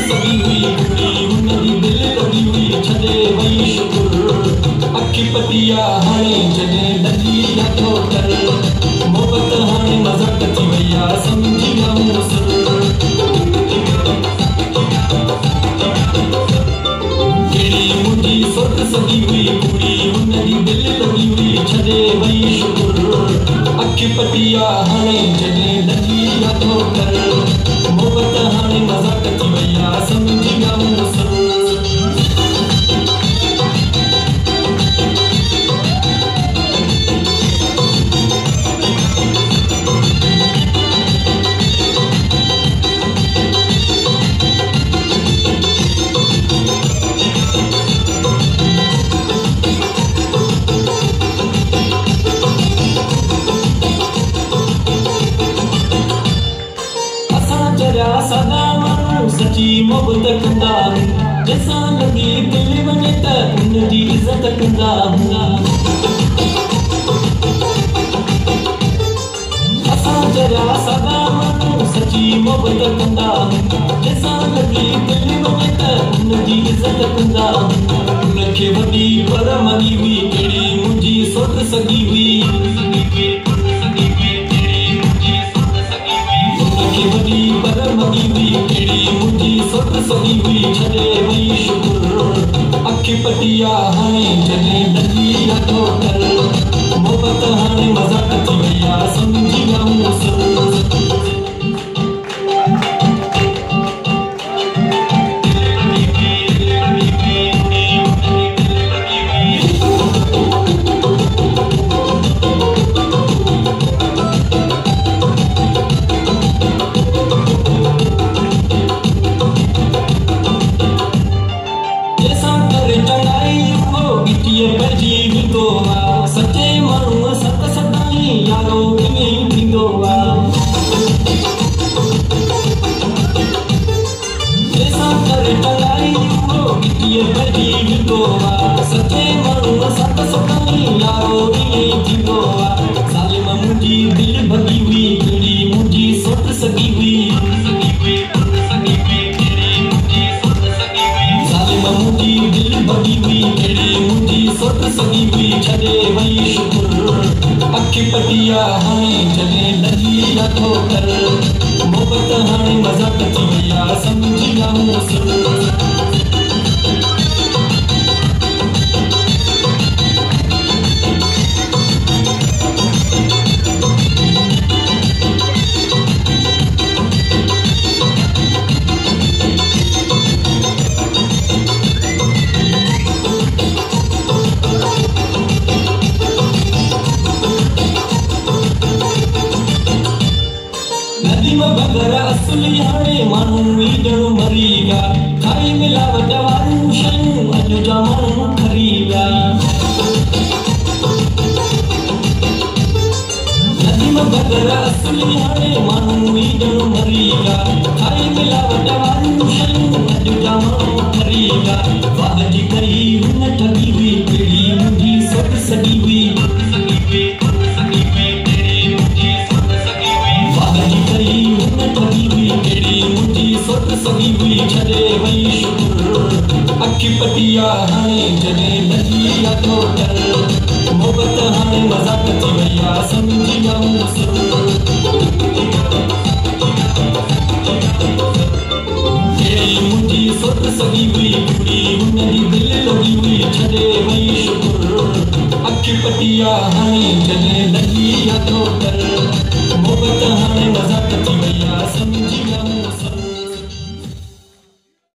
सगी हुई कुड़ी हुनजी दिल लगी हुई छॾे वई शुकुर अखी पटिया हाणे जॾहिं लॻी नथो कर मोहबत हाणे मज़ाक थी वई आहे सम्झी न कहिड़ी मुंहिंजी सोट सगी हुई कुड़ी हुनजी दिल लगी हुई छॾे वई शुकुर अखी पटिया हाणे जॾहिं लॻी नथो कर मोहबत हाणे मज़ाक थी वई आहे सम्झी न सदा माण्हू सची मोहबत कंदा जंहिंसां लॻी दिल वञे त उनजी इज़त कंदा असां जहिड़ा सदा माण्हू सची मोहबत कंदा जंहिंसां लॻी दिल वञे त उनजी इज़त कंदा उनखे वॾी पर मॻी हुई कहिड़ी मुंहिंजी सोट सगी हुई वॾी पर मॻी हुई कहिड़ी मुंहिंजी सोट सगी हुई छॾे वई शुकुर अखी पटिया हाणे जॾहिं लॻी नथो कर मोहबत हाणे मज़ाक थी वई आहे सम्झी न सचे माण्हूअ सत सदाई यारो ईअं थींदो जंहिंसां करे टंगाई गिटीअ पइजी वेंदो सचे माण्हूअ सत सदाई यारो ईअं थींदो ज़ालिम मुंहिंजी दिल भॻी हुई कहिड़ी मुंहिंजी सोट सगी हुई ज़ालिम मुंहिंजी दिल भॻी हुई कहिड़ी मुंहिंजी सोट सगी हुई छॾे वई शुकुर अखी पटिया हाणे जॾहिं लॻी नथो कर मोहबत हाणे मज़ाक थी वई आहे सम्झी न बग़ैर असली हाणे माण्हू ई ॼणो मरी विया खाई मिलावट वारियूं शयूं अॼु जा माण्हू खरी विया नदीम बग़ैर असली हाणे माण्हू ई ॼणो मरी विया खाई मिलावट वारियूं शयूं अॼु जा माण्हू खरी विया वाह जी कई हुन ठगी हुई कहिड़ी मुंहिंजी सोट सगी हुई सगी हुई छॾे वई शुकुर अखी पटिया हाणे जॾहिं लॻी नथो कर मोहबत हाणे मज़ाक थी वई आहे सम्झी न कहिड़ी मुंहिंजी सोट सगी हुई कुड़ी हुनजी दिल लॻी हुई छॾे वई शुकुर अखी पटिया हाणे जॾहिं लॻी नथो कर मोहबत हाणे मज़ाक थी वई आहे सम्झी न